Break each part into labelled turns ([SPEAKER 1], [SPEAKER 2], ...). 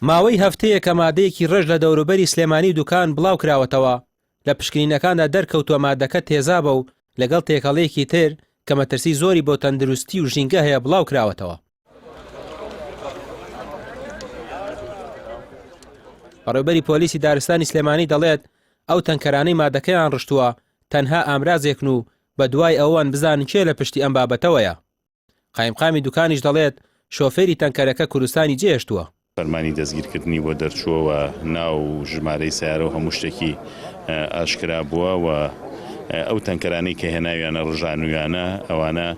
[SPEAKER 1] ماوەی هەفتەیە کە مادەیەکی ڕێژ لە دەوروبەری سلێمانی دوکان بڵاو کراوەتەوە لە پشکنینەکاندا دەرکەوتووە مادەکە تێزا بە و لەگەڵ تێکەڵەیەکی تر کە مەترسی زۆری بۆ تەندروستی و ژینگە هەیە بڵاو کراوەتەوە. بەڕێوەبەری پۆلیسی دارستانی سلێمانی دەڵێت ئەو تەنکەرانەی مادەکەیان ڕشتووە تەنها ئامرازێکن و بە دوای ئەوان بزانن چێ لە پشتی ئەم بابەتەوەیە. قایمقامی دوکانیش دەڵێت شۆفێری تەنکەرەکە کوردستانی جێهێشتووە.
[SPEAKER 2] فەرمانی دەستگیرکردنی بۆ دەرچووەوە ناو ژمارەی سیارە و هەموو شتێکی ئاشکرا بووە و ئەو تەنکەرانەی کە هێناویانە ڕژانویانە ئەوانە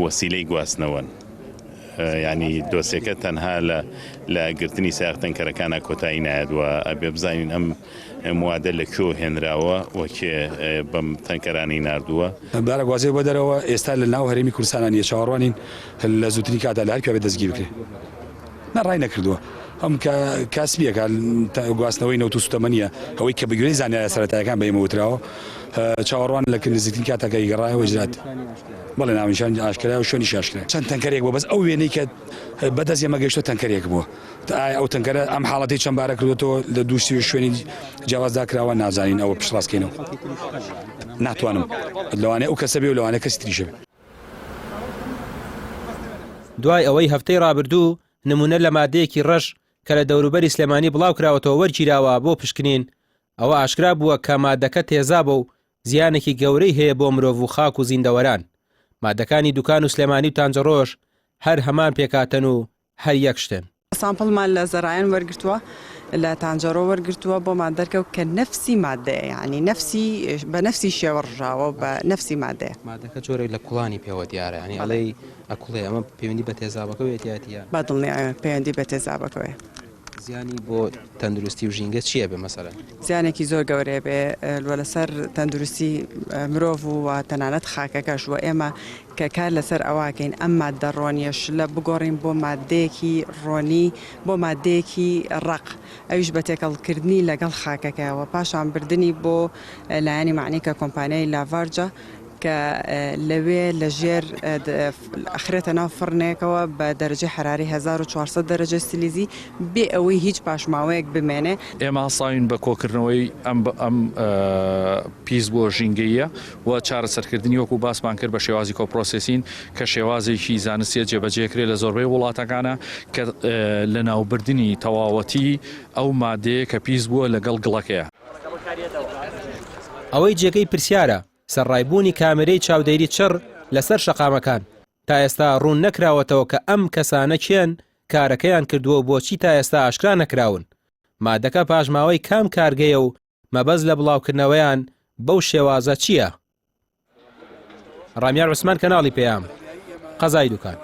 [SPEAKER 2] وەسیلەی گواستنەوەن. ینی دۆسیەکە تەنها لە گرتنی سیاق تەنکەرەکانە کۆتایی نایەدوە ئەبێ بزانین ئەم موادە لە کۆ هێنراوە وەکێ بەم تەنکەرانی نردووە.
[SPEAKER 3] بارە گوازێ بۆ دەرەوە ئێستا لە ناو هەرێمی کوردستانە نیە چاوەڕوانین لە زووترین کاتا لە هەر کوێ بێت دەستگیر بکرێت. نەڕای نەکردووە ئەم کاسبیەکە گواستنەوەی نەوت و سوتەمەنیە ئەوەی کە بگوێی زانیارە سەرەتایەکان بە ئێمەوتراوە چاوەڕوان لە نزیکترین کاتەکە گەڕایەوە ئجرات بەڵێ ناونیشان ئاشکرا و شوێنیش ئاشکرا چەند تەنکەرێک بوو بەس ئەو وێنەی کە بەدەست ئێمە گەیشتووە تەنکەرێک بووە ئەو تەنکەرە ئەم حاڵەتی چەند بارە کردوەوە لە دووشتی شوێنی جیاوازدا کراوە نازانین ئەوە پشتڕاستکەینەوە ناتوانم لەوانەیە ئەو کەسە بێ و لەوانەیە کەسی تریشە بێ.
[SPEAKER 1] دوای ئەوەی هەفتەی ڕابردوو نمونە لە مادەیەکی ڕەش کە لە دەوروبەری سلێمانی بڵاو کراوەتەوە وەرگیراوە بۆ پشکنین ئەوە ئاشکرا بووە کە مادەکە تێزا بە و زیانێکی گەورەی هەیە بۆ مرۆڤ و خاک و زیندەوەران. مادەکانی دوکان و سلێمانی و تانجەڕۆژ هەر هەمان پێکاتەن و هەر یەک شتن.
[SPEAKER 4] سامپڵمان لە زەرایەن وەرگرتووە لە تانجەڕۆ وەرگرتووە بۆ مادەرکەوت کە نەفسی مادەیە یعنی بە نەفسی شێوە ڕژاوە بە نەفسی مادەیە.
[SPEAKER 1] مادەکە جۆرێک لە کوڵانی پێوە دیارە ینی ئەڵێ ئەکوڵێ ئەمە پەیوەندی بە تێزابەکە وێتیاتە
[SPEAKER 4] بەدڵنیایە پەیوەندی بە تێزابەکەوێ.
[SPEAKER 1] زیانی بۆ تەندروستی و ژینگە چییە بێ مەسەلەن؟
[SPEAKER 4] زیانێکی زۆر گەورەیە بێ لەسەر تەندروستی مرۆڤ و تەنانەت خاکەکەش و ئێمە کە کار لەسەر ئەواکەین ئەم مادە ڕۆنیەش لە بگۆڕین بۆ مادەیەکی ڕۆنی بۆ مادەیەکی ڕق ئەویش بە تێکەڵکردنی لەگەڵ خاکەکەەوە پاشان بردننی بۆ لایەنی معنیکە کۆمپانیای لاڤارجە کە لەوێ لە ژێر ئەخرێتە ناو فڕنێکەوە بە دەرەجەی حراری 1400 دەرەجە سیلیزی بێ ئەوەی هیچ پاشماوەیەک بمێنێ.
[SPEAKER 5] ئێمە هەساوین بە کۆکردنەوەی ئەم پیس بۆ ژینگەیە و چارەسەرکردنی وەکو باسمان کرد بە شێوازی کۆپرۆسسین کە شێوازێکی زانستیە جێبەجێکرێت لە زۆربەی وڵاتەکانە کە لە ناوبردننی تەواوەتی ئەو مادەیە کە پیس بووە لەگەڵ گڵەکەیە.
[SPEAKER 1] ئەوەی جێگەی پرسیارە سەرڕایبوونی کامێرەی چاودێری چڕ لەسەر شەقامەکان تا ئێستا ڕوون نەکراوەتەوە کە ئەم کەسانە چێن کارەکەیان کردووە بۆچی تا ئێستا ئاشکرا نەکراون. مادەکە پاژماوەی کام کارگەیە و مەبەز لە بڵاوکردنەوەیان بەو شێوازە چییە؟ ڕامیار عوسمان کەناڵی پێیام قەزای دوکان.